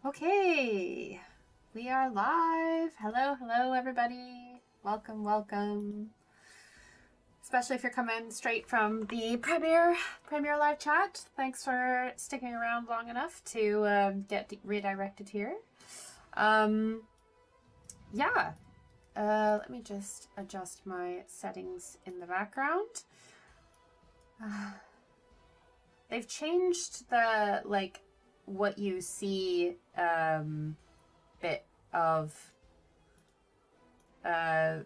Okay, we are live. Hello, everybody. Welcome. Especially if you're coming straight from the premiere live chat. Thanks for sticking around long enough to get redirected here. Yeah. Let me just adjust my settings in the background. They've changed the what you see bit of on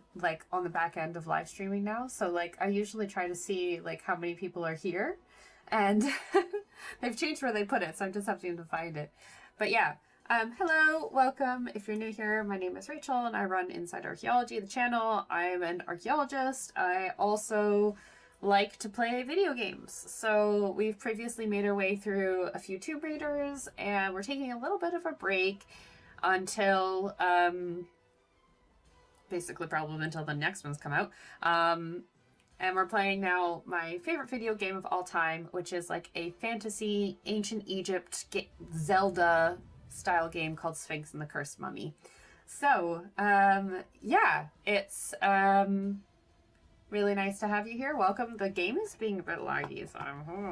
the back end of live streaming now. So I usually try to see how many people are here, and they've changed where they put it, so I'm just having to find it. But yeah, hello, welcome. If you're new here, my name is Rachel and I run Inside Archaeology, the channel. I'm an archaeologist. I also like to play video games. So we've previously made our way through a few Tomb Raiders, and we're taking a little bit of a break until basically probably until the next ones come out. And we're playing now my favorite video game of all time, which is a fantasy ancient Egypt Zelda style game called Sphinx and the Cursed Mummy. So yeah, it's really nice to have you here. Welcome. The game is being a bit laggy, so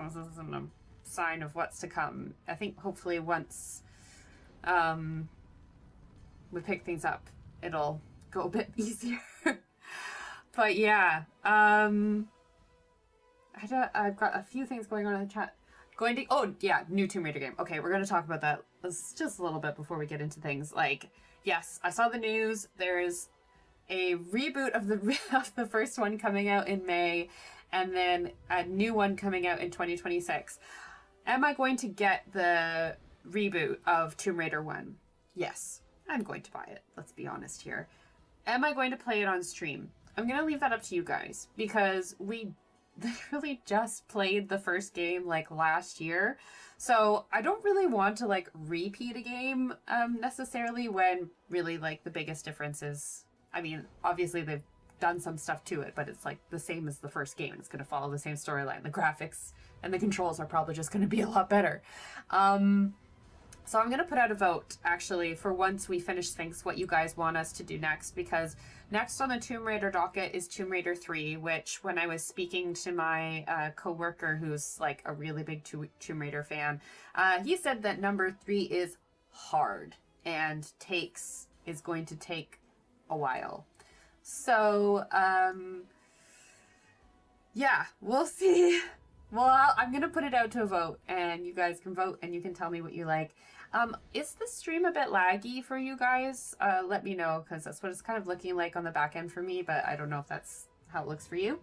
this isn't a sign of what's to come. I think hopefully once we pick things up, it'll go a bit easier. But yeah, I've got a few things going on in the chat. New Tomb Raider game. Okay, we're going to talk about that just a little bit before we get into things. Yes, I saw the news. There's a reboot of the first one coming out in May, and then a new one coming out in 2026. Am I going to get the reboot of Tomb Raider 1? Yes, I'm going to buy it. Let's be honest here. Am I going to play it on stream? I'm going to leave that up to you guys, because we literally just played the first game last year. So I don't really want to repeat a game necessarily, when really the biggest difference is, I mean, obviously they've done some stuff to it, but it's the same as the first game. It's going to follow the same storyline. The graphics and the controls are probably just going to be a lot better. So I'm going to put out a vote, actually, for once we finish Sphinx, what you guys want us to do next, because next on the Tomb Raider docket is Tomb Raider 3, which when I was speaking to my co-worker who's a really big Tomb Raider fan, he said that number 3 is hard and is going to take a while. So, yeah, we'll see. Well, I'm going to put it out to a vote, and you guys can vote, and you can tell me what you like. Is the stream a bit laggy for you guys? Let me know, because that's what it's kind of looking like on the back end for me, but I don't know if that's how it looks for you.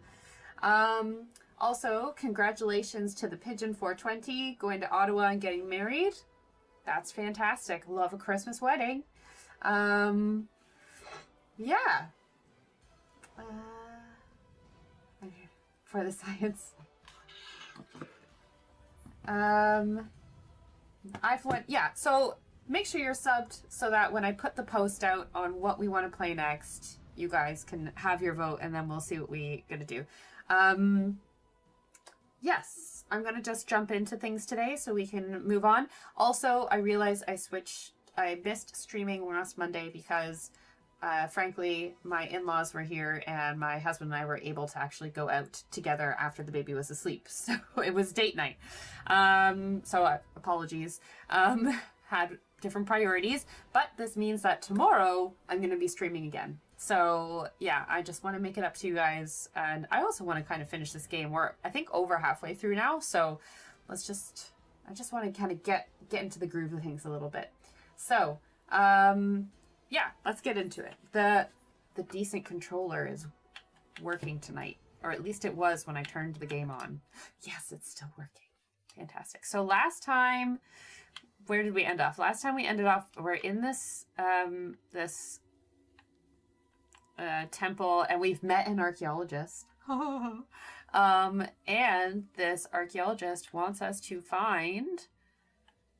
Also, congratulations to the Pigeon 420 going to Ottawa and getting married. That's fantastic. Love a Christmas wedding. Yeah. For the science. So make sure you're subbed so that when I put the post out on what we want to play next, you guys can have your vote, and then we'll see what we're gonna do. Yes, I'm gonna just jump into things today so we can move on. Also, I realized I missed streaming last Monday because frankly, my in-laws were here, and my husband and I were able to actually go out together after the baby was asleep. So it was date night. Apologies. Had different priorities, but this means that tomorrow I'm going to be streaming again. So yeah, I just want to make it up to you guys. And I also want to kind of finish this game. We're, I think, over halfway through now. So I just want to kind of get into the groove of things a little bit. So, yeah, let's get into it. The decent controller is working tonight, or at least it was when I turned the game on. Yes, it's still working. Fantastic. So last time, where did we end off? Last time we ended off, we're in this temple, and we've met an archaeologist. And this archaeologist wants us to find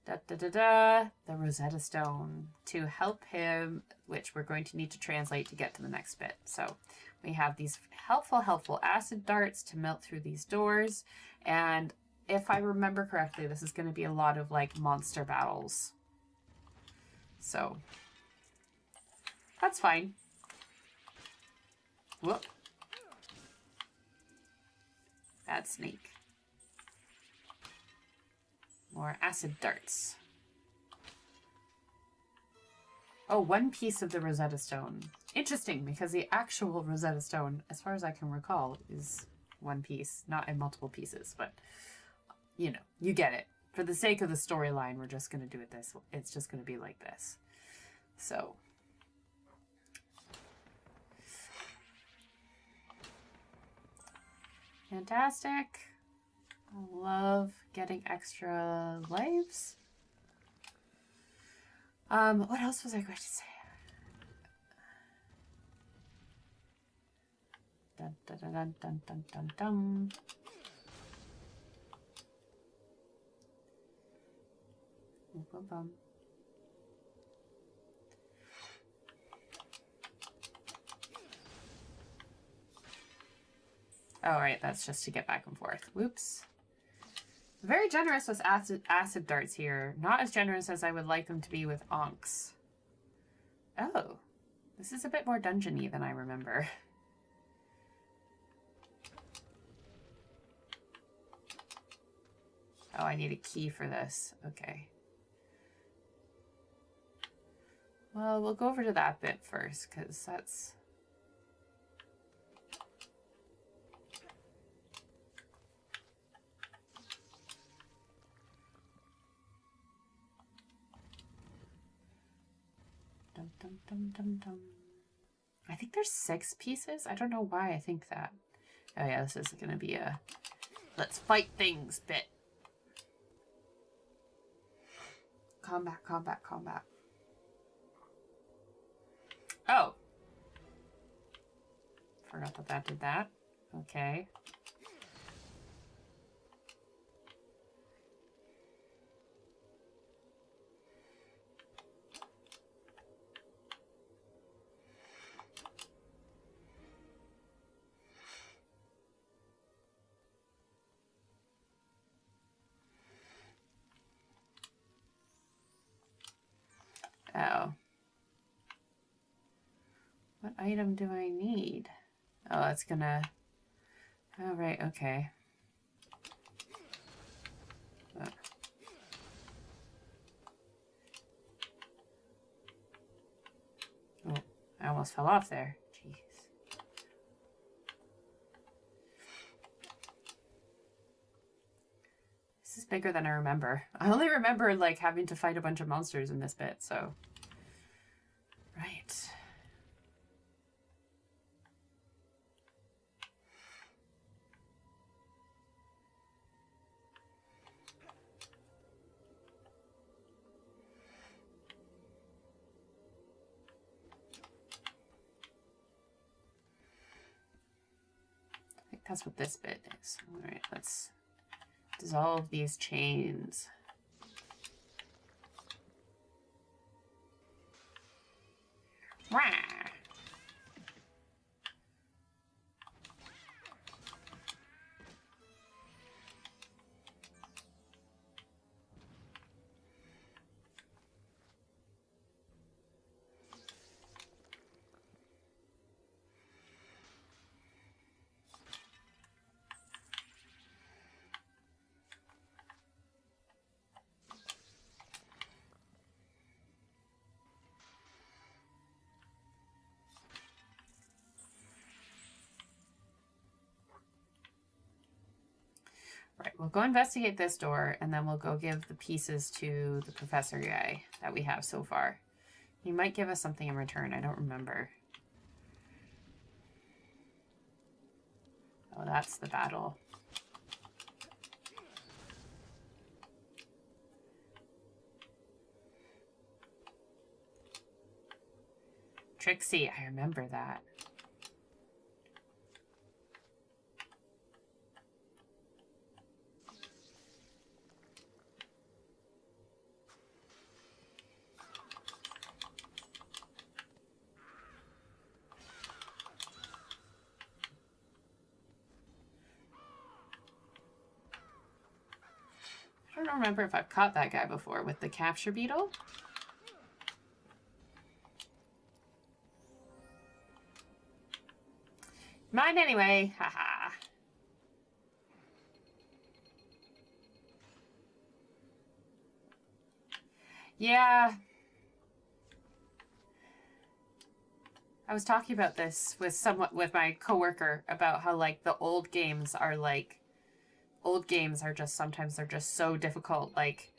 the Rosetta Stone to help him, which we're going to need to translate to get to the next bit. So we have these helpful acid darts to melt through these doors, and if I remember correctly, this is going to be a lot of monster battles. So that's fine. Whoop. Bad snake. More acid darts. Oh, one piece of the Rosetta Stone. Interesting, because the actual Rosetta Stone, as far as I can recall, is one piece, not in multiple pieces, but you know, you get it. For the sake of the storyline, we're just going to do it this. It's just going to be like this. So. Fantastic. I love getting extra lives. What else was I going to say? Dun dun dun dun dun dun dun dun. Bum, bum, bum. Oh, right, that's just to get back and forth. Whoops. Very generous with acid darts here. Not as generous as I would like them to be with onks. Oh, this is a bit more dungeon-y than I remember. Oh, I need a key for this. Okay. Well, we'll go over to that bit first, because that's... Dum, dum, dum, dum, dum. I think there's 6 pieces. I don't know why I think that. Oh yeah, this is going to be a let's fight things bit. Combat, combat, combat. Oh. Forgot that that did that. Okay. Oh. What item do I need? Oh, it's gonna... Oh, right, okay. Oh. Oh, I almost fell off there. Jeez. This is bigger than I remember. I only remember, like, having to fight a bunch of monsters in this bit, so... Right. I think that's what this bit is. All right, let's dissolve these chains. Wah! Right, we'll go investigate this door, and then we'll go give the pieces to the professor guy that we have so far. He might give us something in return, I don't remember. Oh, that's the battle. Trixie, I remember that. I don't remember if I've caught that guy before with the capture beetle. Mine anyway. Haha. Yeah. I was talking about this with my coworker about how like the old games are just sometimes they're just so difficult. Like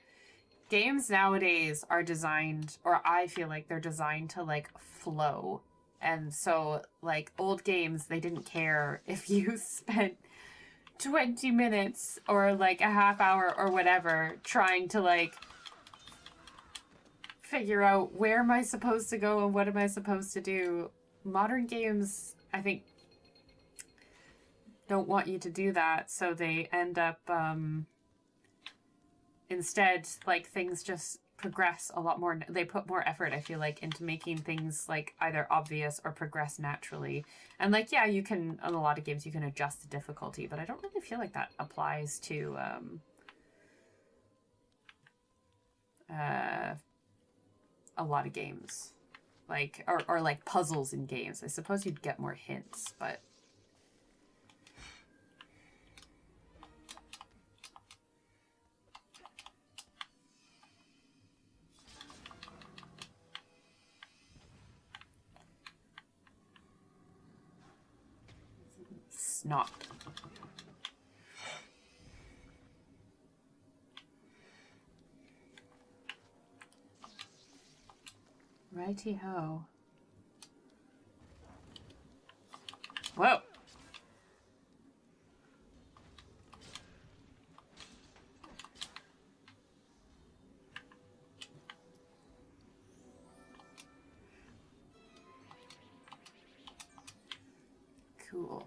games nowadays are designed, or I feel like they're designed to like flow. And so like old games, they didn't care if you spent 20 minutes or like a half hour or whatever trying to like figure out where am I supposed to go and what am I supposed to do. Modern games, I think, don't want you to do that, so they end up instead like things just progress a lot more. They put more effort, I feel like, into making things like either obvious or progress naturally. And like, yeah, you can, in a lot of games you can adjust the difficulty, but I don't really feel like that applies to a lot of games, like or like puzzles in games. I suppose you'd get more hints, but snot. Righty-ho. Whoa. Cool.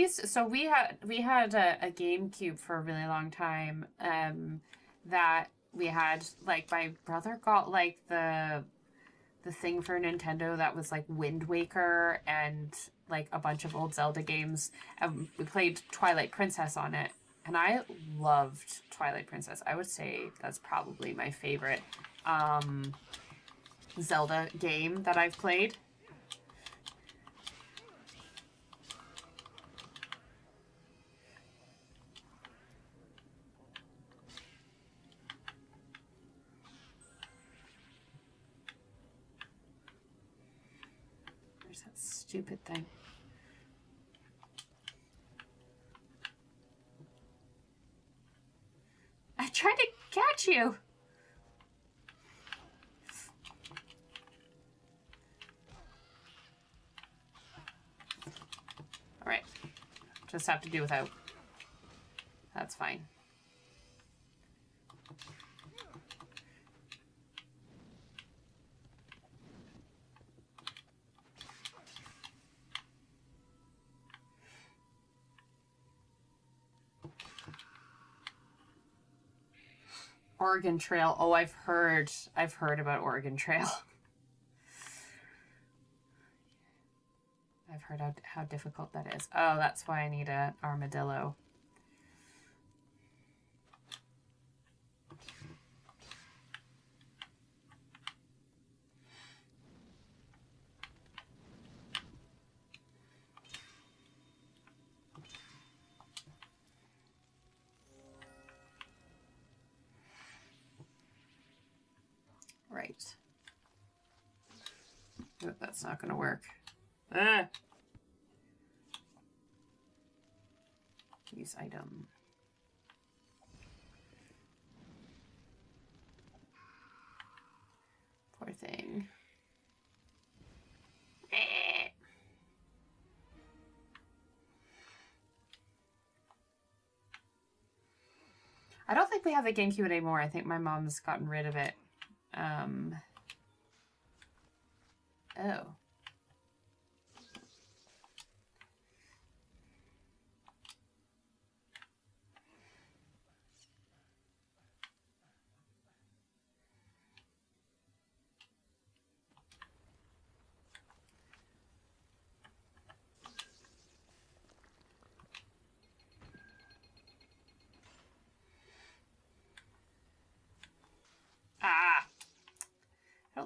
So we had a GameCube for a really long time, that we had, like, my brother got like the thing for Nintendo that was like Wind Waker and like a bunch of old Zelda games, and we played Twilight Princess on it, and I loved Twilight Princess. I would say that's probably my favorite Zelda game that I've played. There's that stupid thing. I tried to catch you. All right. Just have to do without. That's fine. Oregon Trail. Oh, I've heard about Oregon Trail. I've heard how difficult that is. Oh, that's why I need an armadillo. Right. Oh, that's not going to work. Ah! Use item. Poor thing. I don't think we have the GameCube anymore. I think my mom's gotten rid of it. Oh.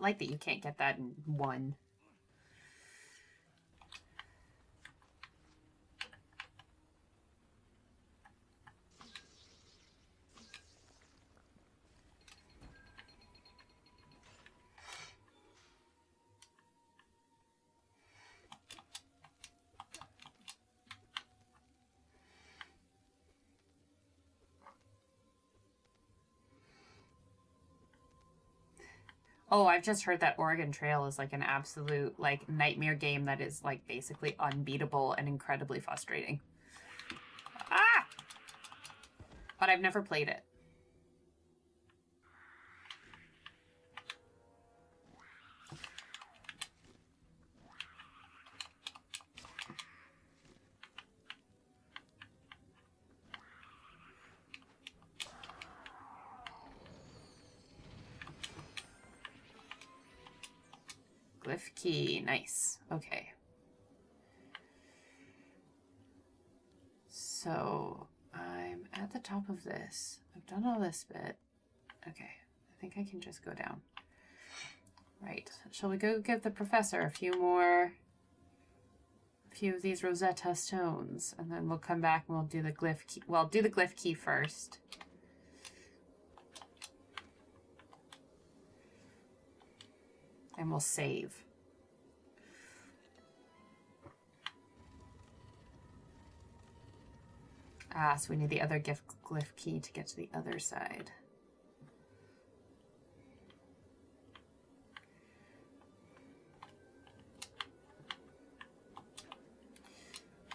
like that you can't get that in one. Oh, I've just heard that Oregon Trail is like an absolute like nightmare game that is like basically unbeatable and incredibly frustrating. Ah! But I've never played it. Glyph key, nice. Okay. So I'm at the top of this. I've done all this bit. Okay, I think I can just go down. Right, shall we go give the professor a few of these Rosetta stones, and then we'll come back and we'll do the glyph key. Well, do the glyph key first. And we'll save. Ah, so we need the other glyph key to get to the other side.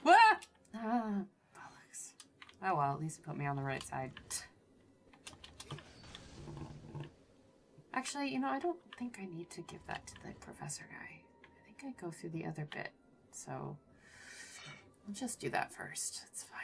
Ah! Ah, bollocks. Oh well, at least it put me on the right side. Actually, you know, I don't think I need to give that to the professor guy. I think I go through the other bit. So I'll just do that first. It's fine.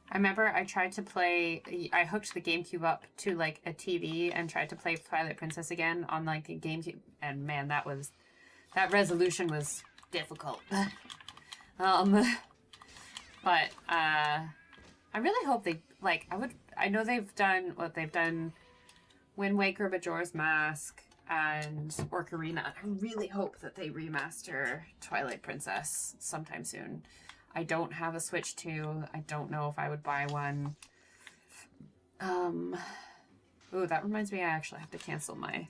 I remember I tried to play, I hooked the GameCube up to like a TV and tried to play Twilight Princess again on like a GameCube, and man, that resolution was difficult. But I really hope they, like, I know they've done Wind Waker, Majora's Mask, and Ocarina. I really hope that they remaster Twilight Princess sometime soon. I don't have a Switch 2. I don't know if I would buy one. Oh, that reminds me I actually have to cancel my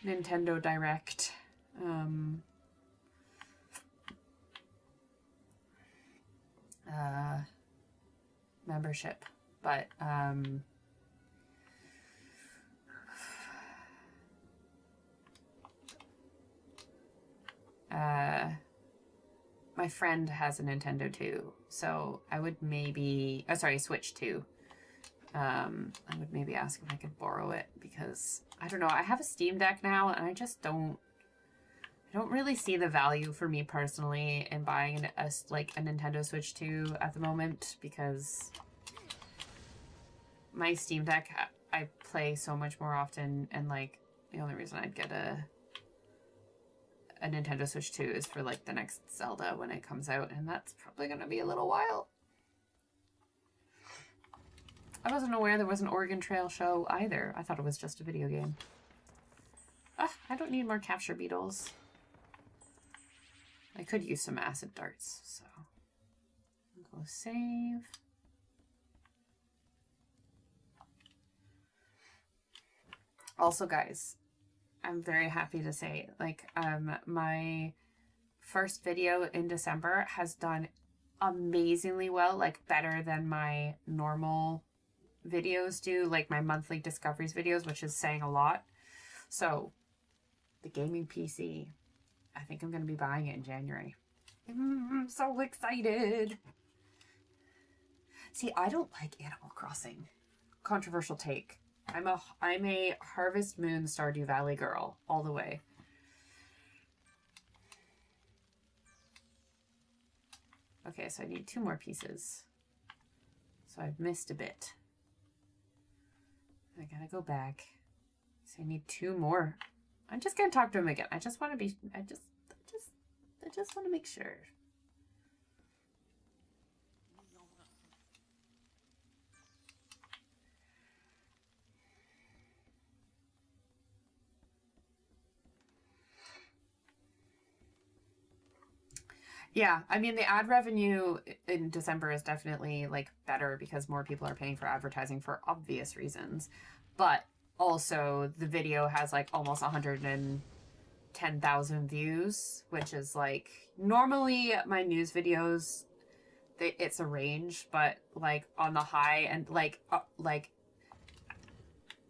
Nintendo Direct. Membership. But, my friend has a Nintendo too, so I would maybe, Switch 2. I would maybe ask if I could borrow it, because I don't know, I have a Steam Deck now and I just don't really see the value for me personally in buying a Nintendo Switch 2 at the moment, because my Steam Deck, I play so much more often, and like the only reason I'd get a Nintendo Switch 2 is for like the next Zelda when it comes out, and that's probably gonna be a little while. I wasn't aware there was an Oregon Trail show either. I thought it was just a video game. I don't need more capture beetles. I could use some acid darts, so I'll go save. Also, guys, I'm very happy to say, like, my first video in December has done amazingly well, like better than my normal videos do, like my monthly discoveries videos, which is saying a lot. So the gaming PC, I think I'm going to be buying it in January. I'm so excited. See, I don't like Animal Crossing. Controversial take. I'm a Harvest Moon Stardew Valley girl all the way. Okay, so I need 2 more pieces. So I've missed a bit. I gotta go back. So I need 2 more. I'm just gonna talk to him again. I just want to be. I just want to make sure. Yeah, I mean, the ad revenue in December is definitely like better because more people are paying for advertising for obvious reasons. But also the video has like almost 110,000 views, which is like normally my news videos, it's a range, but like on the high and like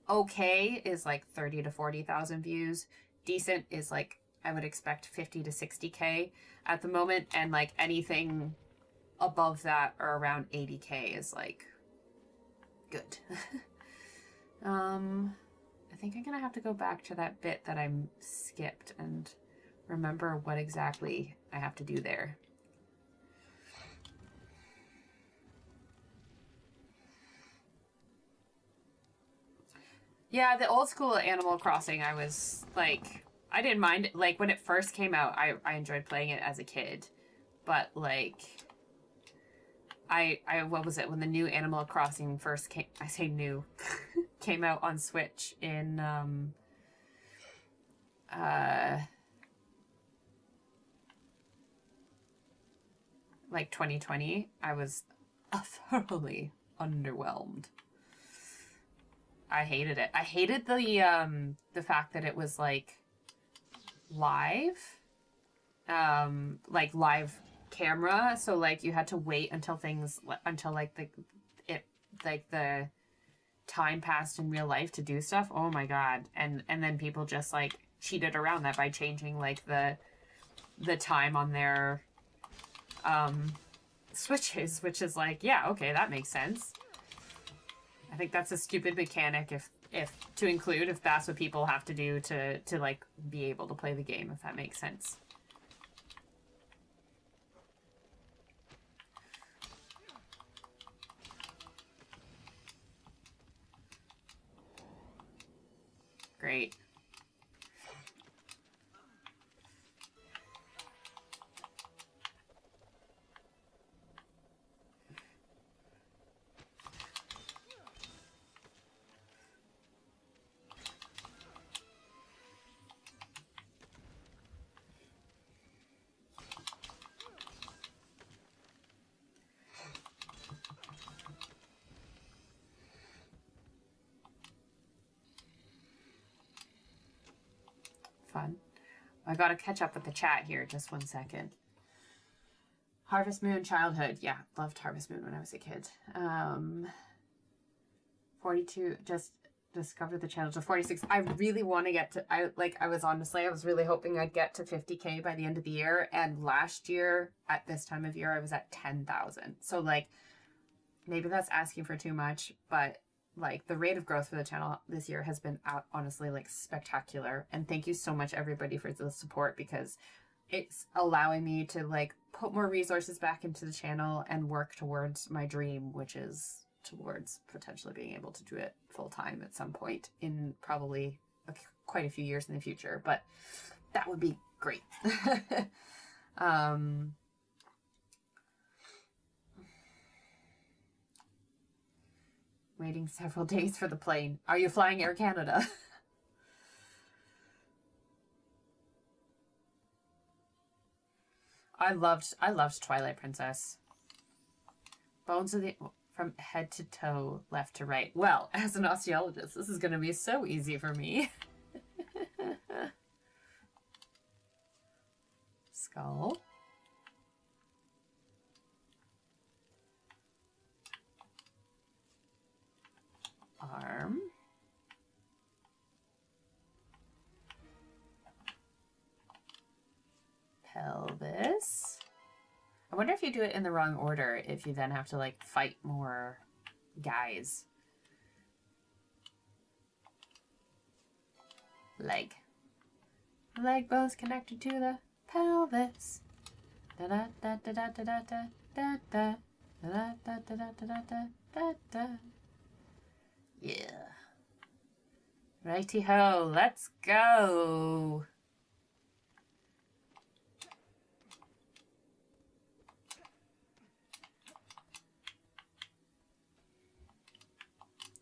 okay is like 30 to 40,000 views. Decent is like I would expect 50 to 60K at the moment, and like anything above that or around 80K is like good. I think I'm gonna have to go back to that bit that I skipped and remember what exactly I have to do there. Yeah, the old school Animal Crossing, I was like, I didn't mind it. Like when it first came out, I enjoyed playing it as a kid, but like I what was it when the new Animal Crossing first came? I say new, came out on Switch in like 2020. I was thoroughly underwhelmed. I hated it. I hated the fact that it was like live, like live camera. So like you had to wait until like the time passed in real life to do stuff. Oh my god! And then people just like cheated around that by changing like the time on their switches, which is like, yeah, okay, that makes sense. I think that's a stupid mechanic if to include, if that's what people have to do to like be able to play the game, if that makes sense. Great. Fun. I gotta catch up with the chat here. Just 1 second. Harvest Moon childhood. Yeah, loved Harvest Moon when I was a kid. 42, just discovered the channel to 46. I really want to get to, I was really hoping I'd get to 50K by the end of the year. And last year, at this time of year, I was at 10,000. So like, maybe that's asking for too much, but like the rate of growth for the channel this year has been honestly like spectacular. And thank you so much everybody for the support, because it's allowing me to like put more resources back into the channel and work towards my dream, which is towards potentially being able to do it full time at some point in probably quite a few years in the future. But that would be great. Waiting several days for the plane. Are you flying Air Canada? I loved Twilight Princess. Bones of the from head to toe, left to right. Well, as an archaeologist, this is going to be so easy for me. skull. Arm. Pelvis. I wonder if you do it in the wrong order, if you then have to like fight more guys. Leg. Leg bones connected to the pelvis. Da da da da da da da da da da da da da da da da da. Yeah. Righty ho, let's go.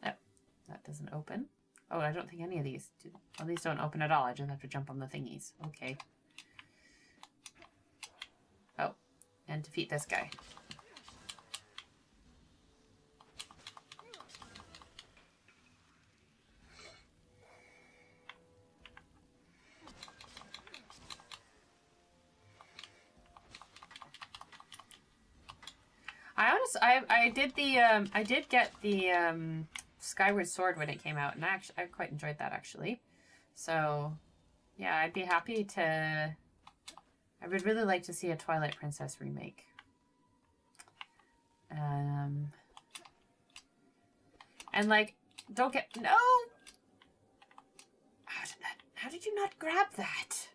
Oh, that doesn't open. Oh, I don't think any of these do. Well, these don't open at all. I just have to jump on the thingies. Okay. Oh, and defeat this guy. I did get the Skyward Sword when it came out, and I quite enjoyed that actually. So, yeah, I'd be happy to. I would really like to see a Twilight Princess remake. And like, don't get no. How did you not grab that?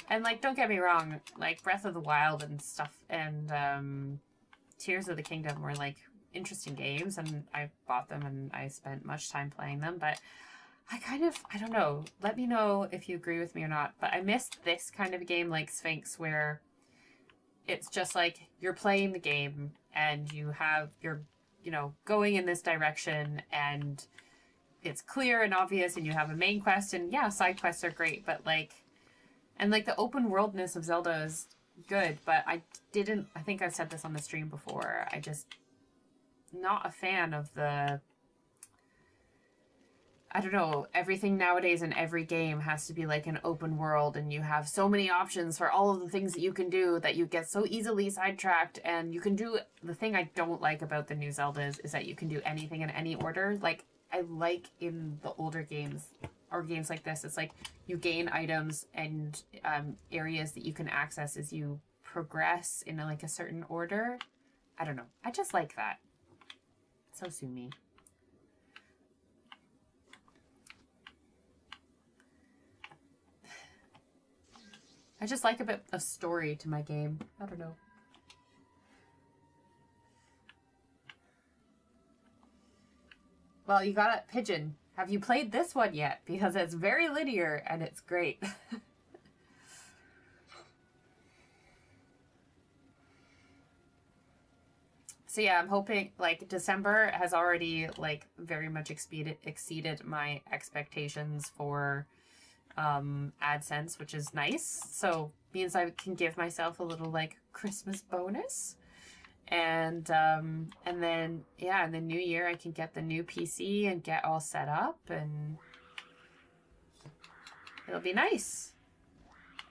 And like, don't get me wrong, like Breath of the Wild and stuff, and Tears of the Kingdom were like interesting games, and I bought them and I spent much time playing them, but I don't know, let me know if you agree with me or not, but I missed this kind of a game like Sphinx where it's just like you're playing the game and you're going in this direction and it's clear and obvious and you have a main quest, and yeah, side quests are great, but like, and like the open worldness of Zelda is good, but I think I've said this on the stream before, I just not a fan of the, I don't know, everything nowadays in every game has to be like an open world and you have so many options for all of the things that you can do that you get so easily sidetracked, and you can do, the thing I don't like about the new Zeldas is that you can do anything in any order. Like, I like in the older games, or games like this, it's like you gain items and areas that you can access as you progress in like a certain order. I don't know. I just like that. So sue me. I just like a bit of story to my game. I don't know. Well, you got a pigeon. Have you played this one yet? Because it's very linear and it's great. So yeah, I'm hoping, like, December has already like very much exceeded my expectations for AdSense, which is nice. So means I can give myself a little like Christmas bonus. And then yeah, in the new year I can get the new PC and get all set up, and it'll be nice.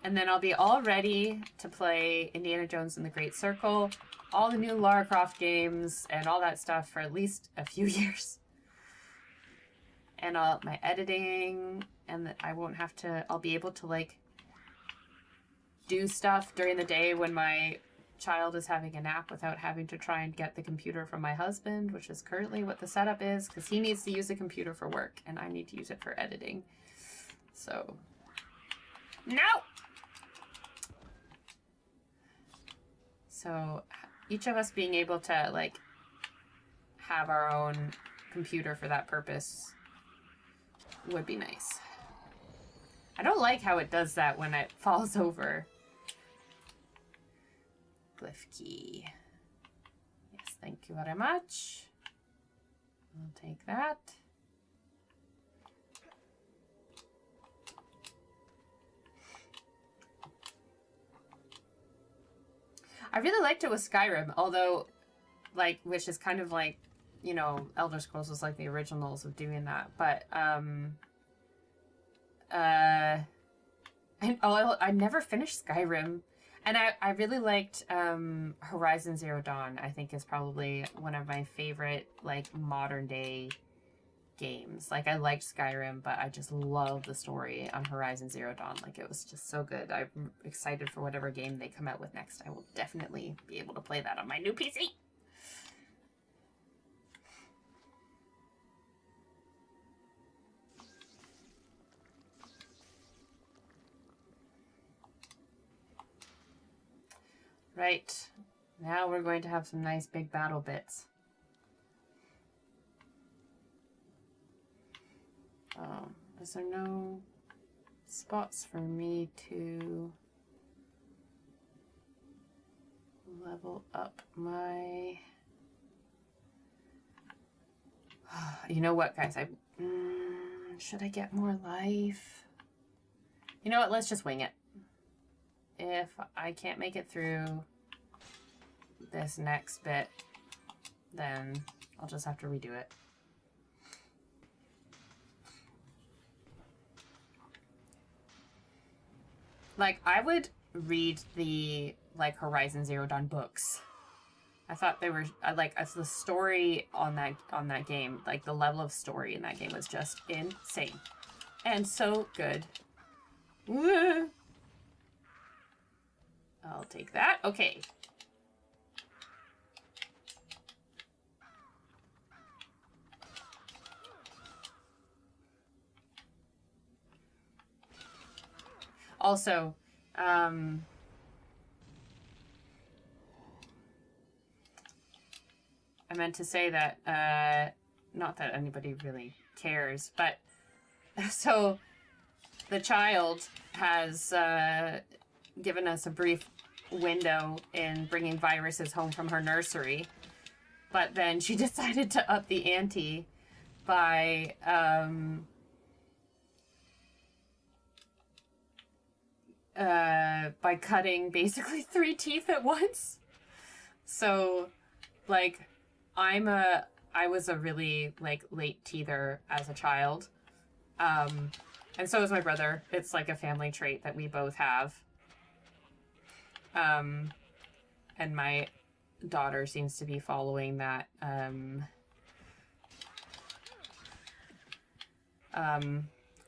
And then I'll be all ready to play Indiana Jones and the Great Circle, all the new Lara Croft games, and all that stuff for at least a few years. And my editing, and I won't have to, I'll be able to like do stuff during the day when my child is having a nap without having to try and get the computer from my husband, which is currently what the setup is, because he needs to use the computer for work and I need to use it for editing. So, no! So, each of us being able to like have our own computer for that purpose would be nice. I don't like how it does that when it falls over. Glyph key. Yes, thank you very much. I'll take that. I really liked it with Skyrim, although, like, which is kind of like, you know, Elder Scrolls was like the originals of doing that, but, I never finished Skyrim. And I really liked Horizon Zero Dawn. I think is probably one of my favorite like modern day games. Like I liked Skyrim, but I just love the story on Horizon Zero Dawn. Like it was just so good. I'm excited for whatever game they come out with next. I will definitely be able to play that on my new PC. Right. Now we're going to have some nice big battle bits. Oh, is there no spots for me to level up my... You know what, guys? Should I get more life? You know what? Let's just wing it. If I can't make it through this next bit, then I'll just have to redo it. Like, I would read the, like, Horizon Zero Dawn books. I thought they were, like, the story on that game, like, the level of story in that game was just insane. And so good. I'll take that. Okay. Also, I meant to say that, not that anybody really cares, but so the child has given us a brief window in bringing viruses home from her nursery, but then she decided to up the ante by cutting basically 3 teeth at once. So, like, I was a really, like, late teether as a child. And so is my brother. It's like a family trait that we both have. And my daughter seems to be following that,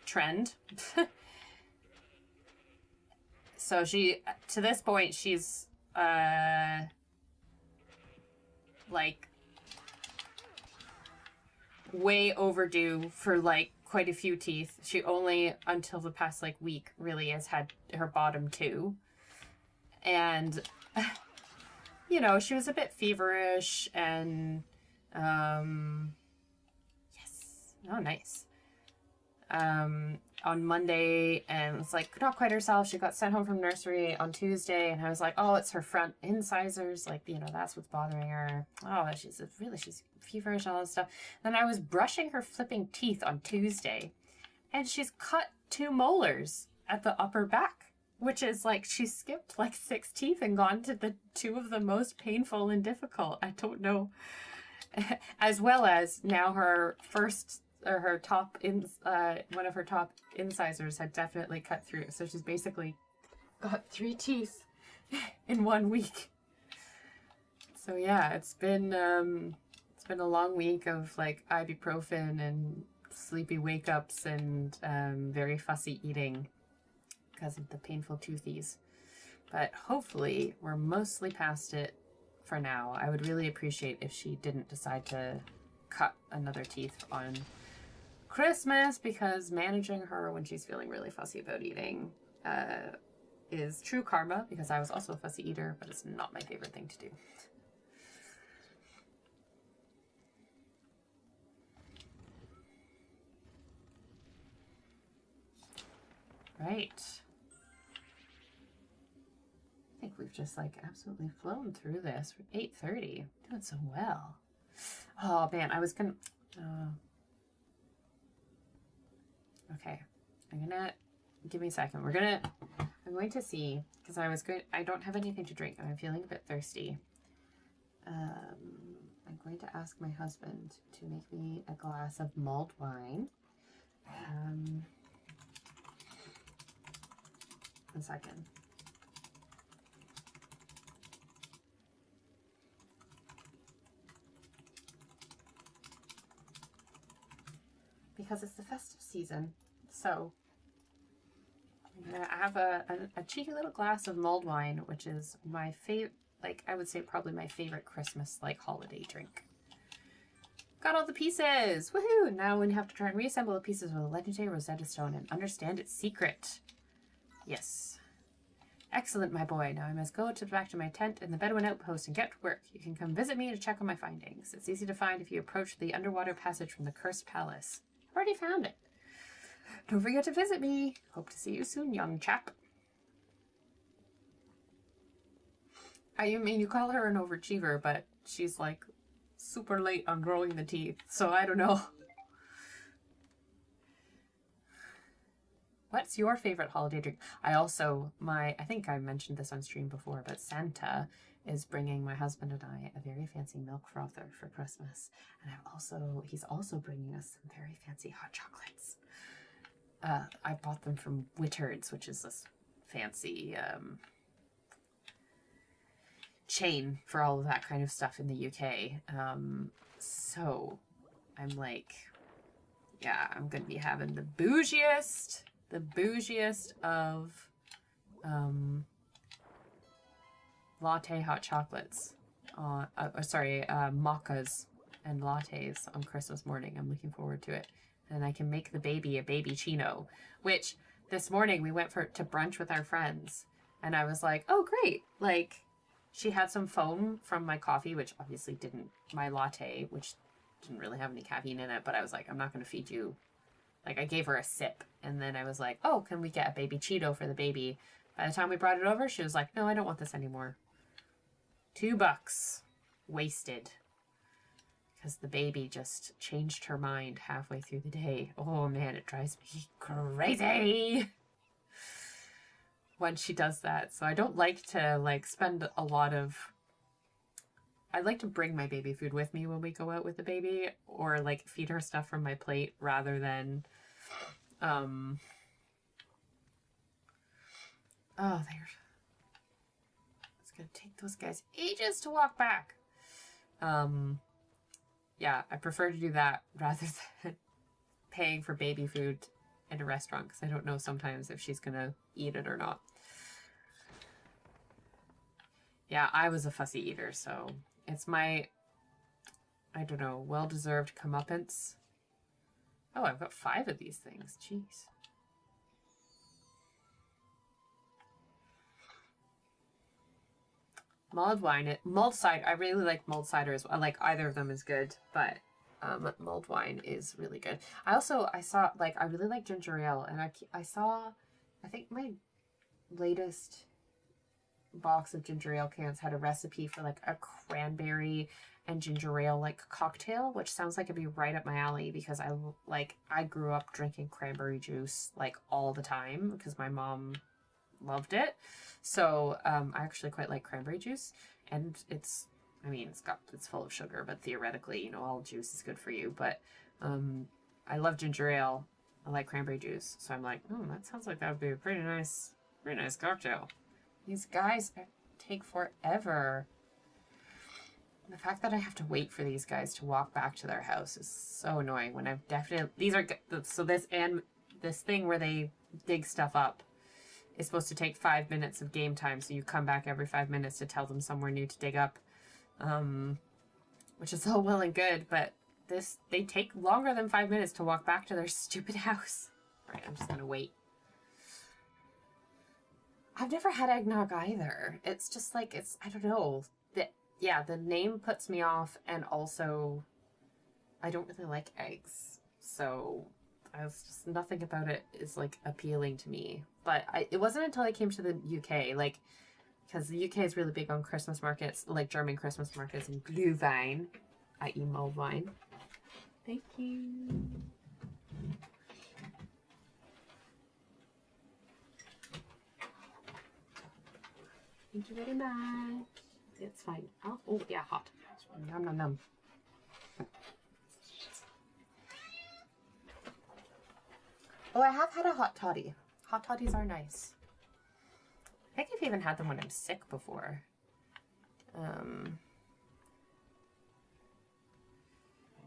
trend. So she, to this point, she's, like, way overdue for, like, quite a few teeth. She only, until the past, like, week, really has had her bottom 2. And, you know, she was a bit feverish and, yes. Oh, nice. On Monday, and was like not quite herself. She got sent home from nursery on Tuesday, and I was like, oh, it's her front incisors, like, you know, that's what's bothering her. Oh, she's feverish and all that stuff. Then I was brushing her flipping teeth on Tuesday, and she's cut 2 molars at the upper back, which is like she skipped like 6 teeth and gone to the 2 of the most painful and difficult. I don't know. As well as now her first, or her top, one of her top incisors had definitely cut through. So she's basically got 3 teeth in 1 week. So yeah, it's been a long week of like ibuprofen and sleepy wake ups and very fussy eating because of the painful toothies. But hopefully we're mostly past it for now. I would really appreciate if she didn't decide to cut another teeth on Christmas, because managing her when she's feeling really fussy about eating is true karma, because I was also a fussy eater, but it's not my favorite thing to do. Right. I think we've just like absolutely flown through this. We're 8:30. Doing so well. Oh man, I was gonna... Okay, give me a second. I'm going to see, because I don't have anything to drink and I'm feeling a bit thirsty. I'm going to ask my husband to make me a glass of mulled wine. 1 second. Because it's the festive season, so I'm gonna have a cheeky little glass of mulled wine, which is my favorite, like I would say probably my favorite Christmas like holiday drink. Got all the pieces! Woohoo! Now we have to try and reassemble the pieces of the legendary Rosetta Stone and understand its secret. Yes. Excellent, my boy. Now I must go back to my tent in the Bedouin outpost and get to work. You can come visit me to check on my findings. It's easy to find if you approach the underwater passage from the Cursed Palace. I've already found it. Don't forget to visit me. Hope to see you soon, young chap. I mean, you call her an overachiever, but she's like super late on growing the teeth, so I don't know. What's your favorite holiday drink? I think I mentioned this on stream before, but Santa is bringing my husband and I a very fancy milk frother for Christmas. And he's also bringing us some very fancy hot chocolates. I bought them from Whittards, which is this fancy chain for all of that kind of stuff in the UK. So I'm like, yeah, I'm going to be having the bougiest of latte hot chocolates. Mochas and lattes on Christmas morning. I'm looking forward to it. And I can make the baby a baby chino, which this morning we went to brunch with our friends. And I was like, oh, great. Like, she had some foam from my coffee, which obviously my latte, which didn't really have any caffeine in it. But I was like, I'm not going to feed you. Like, I gave her a sip, and then I was like, oh, can we get a baby Cheeto for the baby? By the time we brought it over, she was like, no, I don't want this anymore. $2 wasted. Because the baby just changed her mind halfway through the day. Oh, man, it drives me crazy when she does that. So I don't like to, like, spend a lot of... I like to bring my baby food with me when we go out with the baby, or like feed her stuff from my plate rather than, it's gonna take those guys ages to walk back. Yeah, I prefer to do that rather than paying for baby food in a restaurant, because I don't know sometimes if she's gonna eat it or not. Yeah, I was a fussy eater, so it's my, I don't know, well-deserved comeuppance. Oh, I've got 5 of these things. Jeez. Mulled wine, mulled cider. I really like mulled cider as well. I like either of them is good, but mulled wine is really good. I saw, like, I really like ginger ale, and I think my latest box of ginger ale cans had a recipe for like a cranberry and ginger ale like cocktail, which sounds like it'd be right up my alley, because I grew up drinking cranberry juice like all the time because my mom loved it. So I actually quite like cranberry juice, and it's full of sugar, but theoretically, all juice is good for you. But I love ginger ale. I like cranberry juice, so I'm like, that sounds like that would be a pretty nice cocktail. These guys take forever. The fact that I have to wait for these guys to walk back to their house is so annoying. When I've definitely... this thing where they dig stuff up is supposed to take 5 minutes of game time, so you come back every 5 minutes to tell them somewhere new to dig up. Which is all well and good, but they take longer than 5 minutes to walk back to their stupid house. Alright, I'm just gonna wait. I've never had eggnog either. It's just like, I don't know. The name puts me off, and also I don't really like eggs. So it's just nothing about it is like appealing to me. But it wasn't until I came to the UK, like, because the UK is really big on Christmas markets, like German Christmas markets, and Glühwein, i.e. mulled wine. Thank you. Thank you very much. It's fine. Oh yeah, hot. Nom nom nom. Oh, I have had a hot toddy. Hot toddies are nice. I think I've even had them when I'm sick before.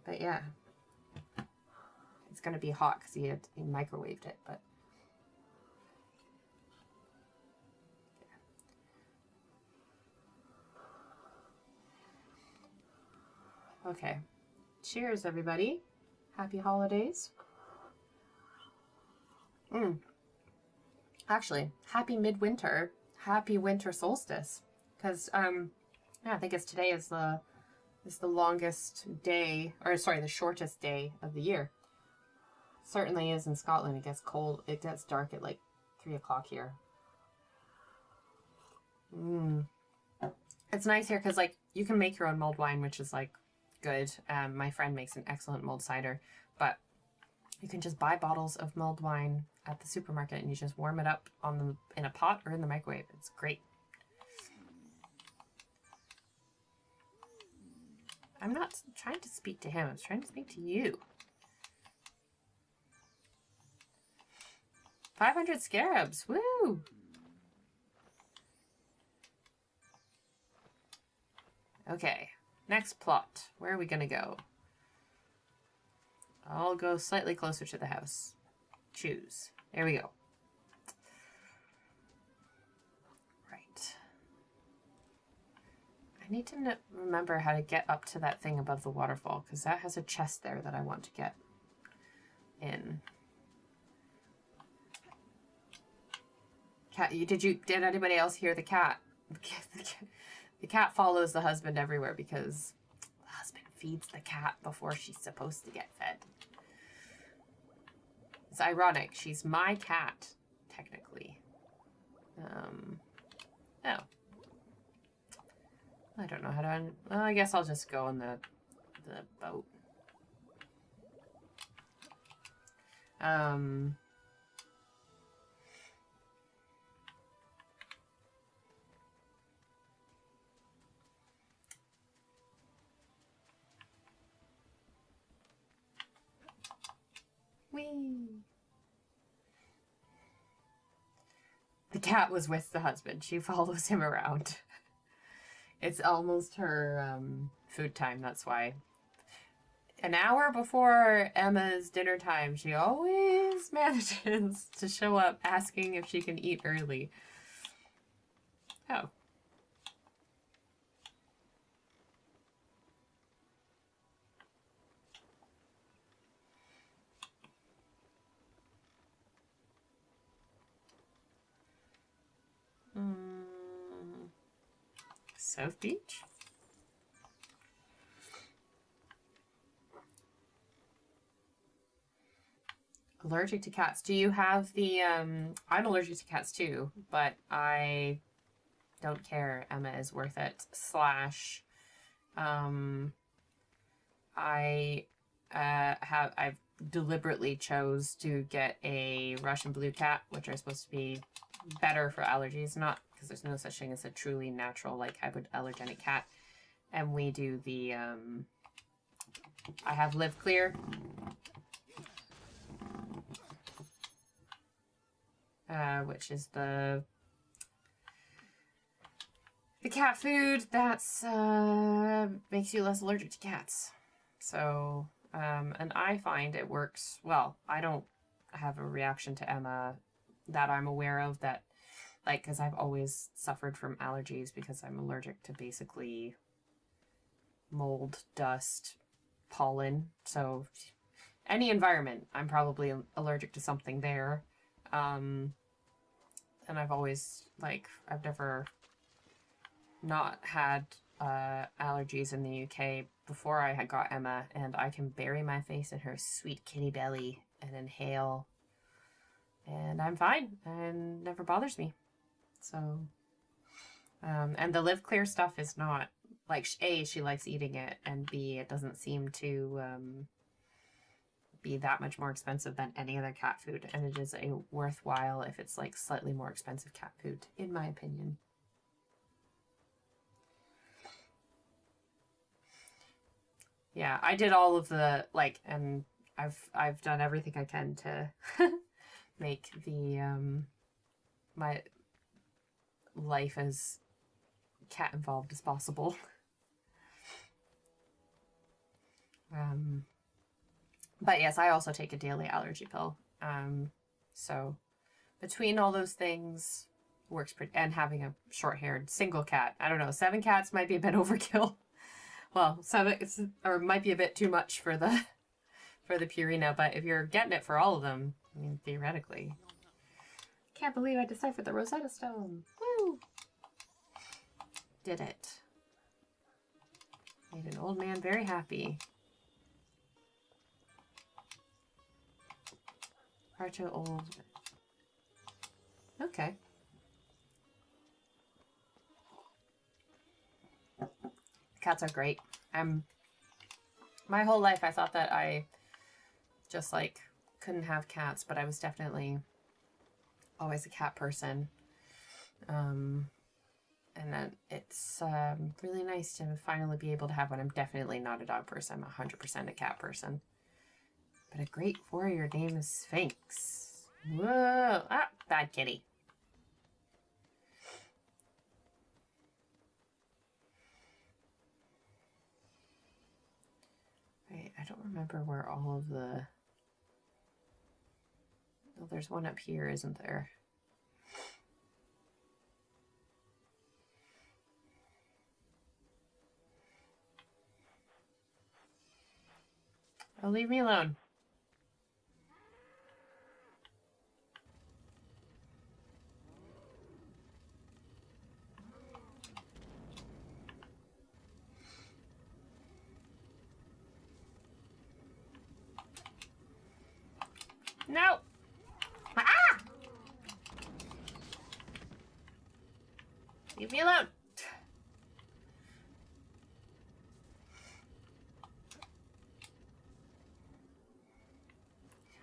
But yeah. It's going to be hot because he microwaved it, but... Okay. Cheers, everybody. Happy holidays. Actually, happy midwinter. Happy winter solstice. Because, yeah, I think today is the longest day, or sorry, the shortest day of the year. Certainly is in Scotland. It gets cold. It gets dark at like 3 o'clock here. It's nice here because, like, you can make your own mulled wine, which is, like, good. My friend makes an excellent mulled cider, but you can just buy bottles of mulled wine at the supermarket and you just warm it up in a pot or in the microwave. It's great. I'm not trying to speak to him. I was trying to speak to you. 500 scarabs. Woo! Okay. Next plot. Where are we going to go? I'll go slightly closer to the house. Choose. There we go. Right. I need to remember how to get up to that thing above the waterfall, because that has a chest there that I want to get in. Cat, did anybody else hear the cat? The cat follows the husband everywhere because the husband feeds the cat before she's supposed to get fed. It's ironic. She's my cat, technically. Oh. I don't know how to... Well, I guess I'll just go on the boat. Whee! The cat was with the husband. She follows him around. It's almost her food time, that's why. An hour before Emma's dinner time, she always manages to show up asking if she can eat early. Oh. South Beach? Allergic to cats. Do you have the, I'm allergic to cats too, but I don't care. Emma is worth it. Slash, I've deliberately chose to get a Russian blue cat, which are supposed to be better for allergies, not because there's no such thing as a truly natural, like, hypoallergenic cat. And we do the, I have Live Clear. Which is the cat food that's makes you less allergic to cats. So, and I find it works well. I don't have a reaction to Emma that I'm aware of that, like, because I've always suffered from allergies because I'm allergic to basically mold, dust, pollen. So any environment, I'm probably allergic to something there. And I've always, like, I've never not had allergies in the UK before I had got Emma, and I can bury my face in her sweet kitty belly and inhale, and I'm fine, and never bothers me. So, and the Live Clear stuff is not, like, A, she likes eating it, and B, it doesn't seem to be that much more expensive than any other cat food, and it is a worthwhile if it's, like, slightly more expensive cat food, in my opinion. Yeah, I did all of the, like, and I've done everything I can to make the life as cat involved as possible. But yes, I also take a daily allergy pill. So between all those things, works pretty, and having a short-haired single cat. I don't know, 7 cats might be a bit overkill. Well, 7, or might be a bit too much for the Purina, but if you're getting it for all of them, I mean, theoretically. Can't believe I deciphered the Rosetta Stone. Woo! Did it. Made an old man very happy. Hard to old. Okay. Cats are great. My whole life I thought that I just like couldn't have cats, but I was definitely always a cat person. And then it's really nice to finally be able to have one. I'm definitely not a dog person. I'm 100% a cat person. But a great warrior named Sphinx. Whoa! Ah, bad kitty. Wait, I don't remember where all of the... Oh, there's one up here, isn't there? Oh, leave me alone. No! Ah! Leave me alone.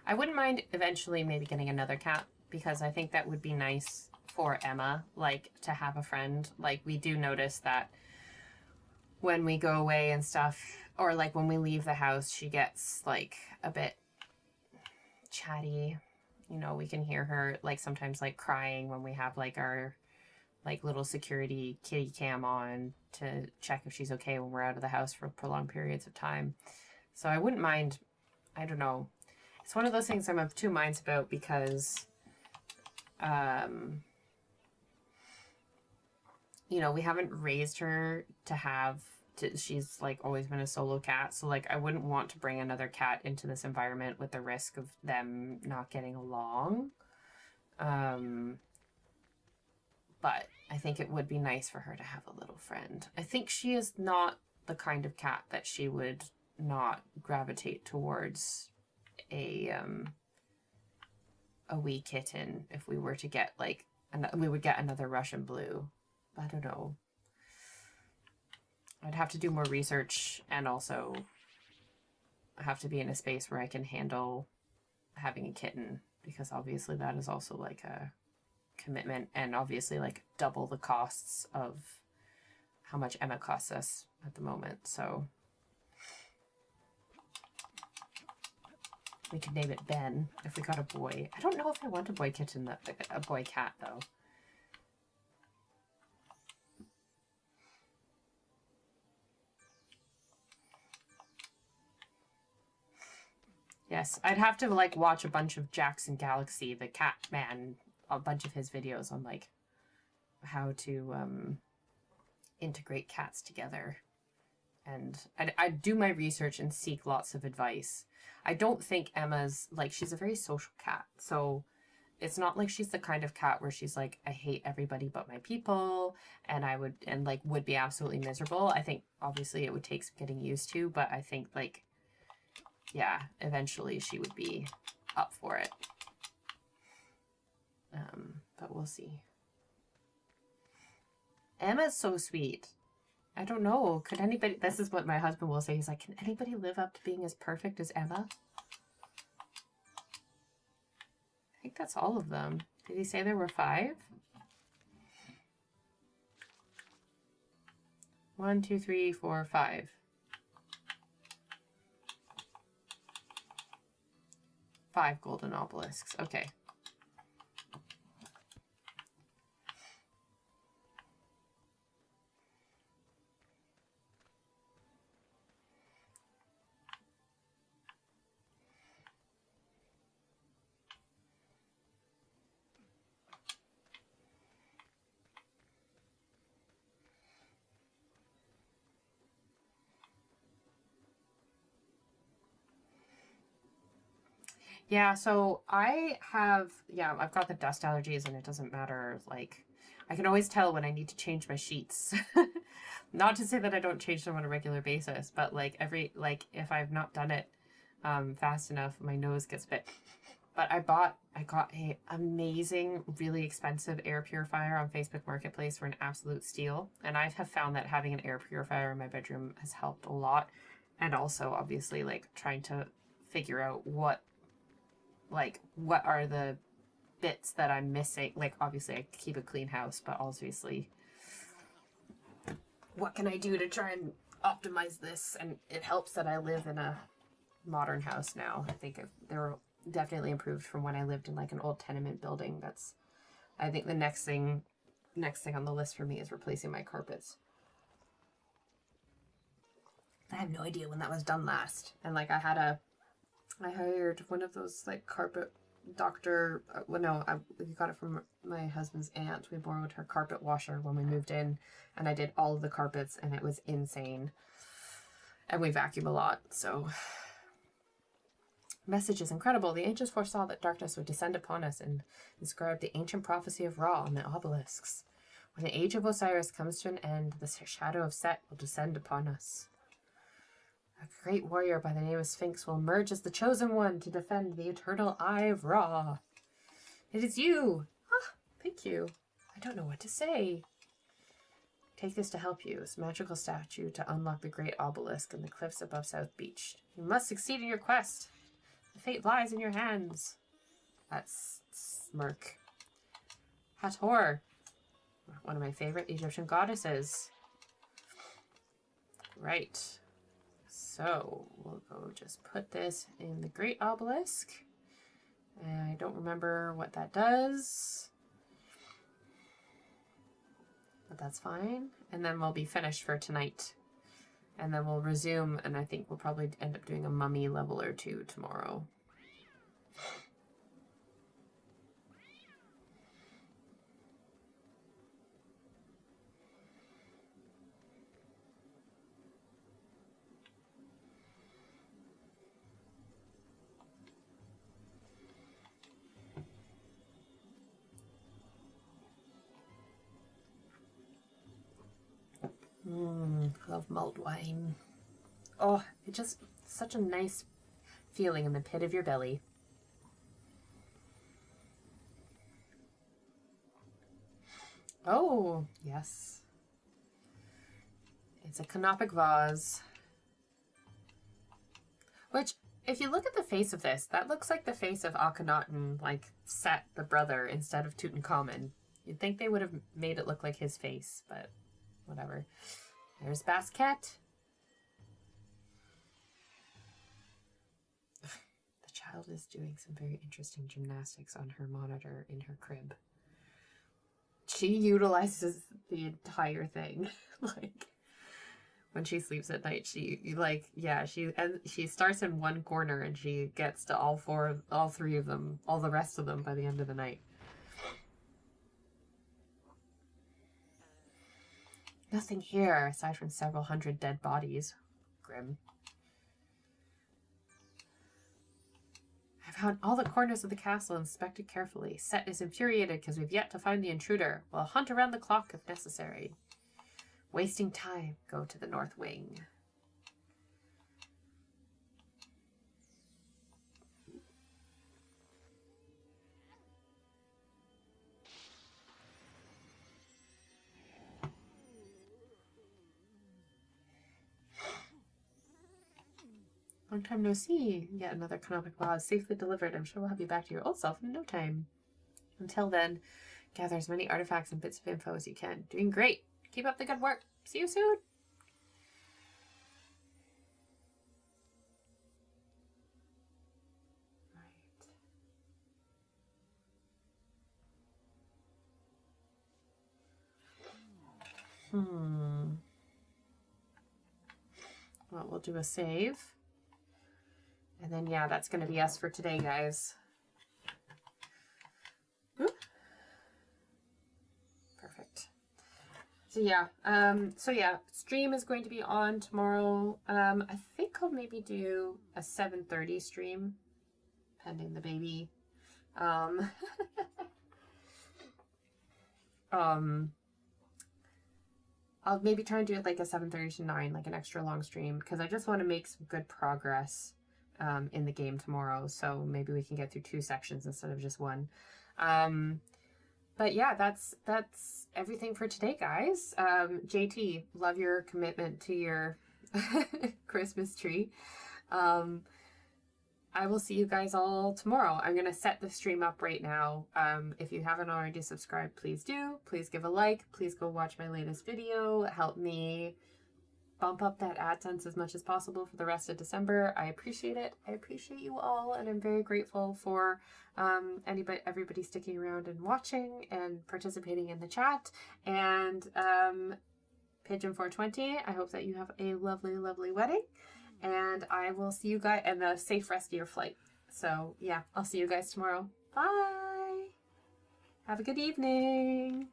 I wouldn't mind eventually maybe getting another cat, because I think that would be nice for Emma, like, to have a friend. Like, we do notice that when we go away and stuff, or like when we leave the house, she gets like a bit chatty. You know, we can hear her like sometimes like crying when we have like our like little security kitty cam on to check if she's okay when we're out of the house for prolonged periods of time. So I wouldn't mind, I don't know. It's one of those things I'm of two minds about, because you know, we haven't raised her to have she's like always been a solo cat, so like I wouldn't want to bring another cat into this environment with the risk of them not getting along. But I think it would be nice for her to have a little friend. I think she is not the kind of cat that she would not gravitate towards a wee kitten if we were to get like we would get another Russian blue. I don't know. I'd have to do more research, and also have to be in a space where I can handle having a kitten, because obviously that is also like a commitment, and obviously like double the costs of how much Emma costs us at the moment. So we could name it Ben if we got a boy. I don't know if I want a boy kitten, a boy cat though. Yes, I'd have to like watch a bunch of Jackson Galaxy, the cat man, a bunch of his videos on like how to integrate cats together. And I'd do my research and seek lots of advice. I don't think Emma's, like, she's a very social cat. So it's not like she's the kind of cat where she's like, I hate everybody but my people, and would be absolutely miserable. I think obviously it would take some getting used to, but I think like, yeah, eventually she would be up for it. But we'll see. Emma's so sweet. I don't know. Could anybody... This is what my husband will say. He's like, can anybody live up to being as perfect as Emma? I think that's all of them. Did he say there were 5? 1, 2, 3, 4, 5. 5 golden obelisks. Okay. Yeah, so I've got the dust allergies and it doesn't matter. Like, I can always tell when I need to change my sheets. Not to say that I don't change them on a regular basis, but like if I've not done it fast enough, my nose gets bit. But I got a amazing, really expensive air purifier on Facebook Marketplace for an absolute steal. And I have found that having an air purifier in my bedroom has helped a lot. And also obviously like trying to figure out what are the bits that I'm missing. Like obviously I keep a clean house, but obviously what can I do to try and optimize this? And it helps that I live in a modern house now. I think they're definitely improved from when I lived in like an old tenement building. I think the next thing on the list for me is replacing my carpets. I have no idea when that was done last. And like I hired one of those like carpet doctor. We got it from my husband's aunt. We borrowed her carpet washer when we moved in, and I did all of the carpets, and it was insane. And we vacuum a lot, so. Message is incredible. The ancients foresaw that darkness would descend upon us and inscribed the ancient prophecy of Ra on the obelisks. When the age of Osiris comes to an end, the shadow of Set will descend upon us. A great warrior by the name of Sphinx will emerge as the chosen one to defend the eternal Eye of Ra. It is you! Ah, thank you. I don't know what to say. Take this to help you, this magical statue to unlock the great obelisk in the cliffs above South Beach. You must succeed in your quest. The fate lies in your hands. That's smirk. Hathor, one of my favorite Egyptian goddesses. Right. So, we'll go just put this in the Great Obelisk. And I don't remember what that does. But that's fine. And then we'll be finished for tonight. And then we'll resume, and I think we'll probably end up doing a mummy level or two tomorrow. Love mulled wine. Oh, it's just such a nice feeling in the pit of your belly. Oh, yes. It's a canopic vase. Which, if you look at the face of this, that looks like the face of Akhenaten, like Set, the brother, instead of Tutankhamun. You'd think they would have made it look like his face, but whatever. There's Basket. The child is doing some very interesting gymnastics on her monitor in her crib. She utilizes the entire thing. Like, when she sleeps at night, she starts in one corner and she gets to all three of them, all the rest of them by the end of the night. Nothing here, aside from several hundred dead bodies. Grim. I've found all the corners of the castle inspected carefully. Set is infuriated because we've yet to find the intruder. We'll hunt around the clock if necessary. Wasting time, go to the north wing. Long time no see. Yet another canopic vase safely delivered. I'm sure we'll have you back to your old self in no time. Until then, gather as many artifacts and bits of info as you can. Doing great. Keep up the good work. See you soon. Right. Well, we'll do a save. And then, yeah, that's going to be us for today, guys. Ooh. Perfect. So yeah, stream is going to be on tomorrow. I think I'll maybe do a 7:30 stream, pending the baby. I'll maybe try and do it like a 7:30 to 9, like an extra long stream, because I just want to make some good progress in the game tomorrow. So maybe we can get through 2 sections instead of just 1. But yeah, that's everything for today, guys. JT, love your commitment to your Christmas tree. I will see you guys all tomorrow. I'm going to set the stream up right now. If you haven't already subscribed, please do. Please give a like. Please go watch my latest video. Help me bump up that AdSense as much as possible for the rest of December. I appreciate it. I appreciate you all, and I'm very grateful for everybody sticking around and watching and participating in the chat. And Pigeon 420, I hope that you have a lovely, lovely wedding. And I will see you guys, and a safe rest of your flight. So yeah, I'll see you guys tomorrow. Bye. Have a good evening.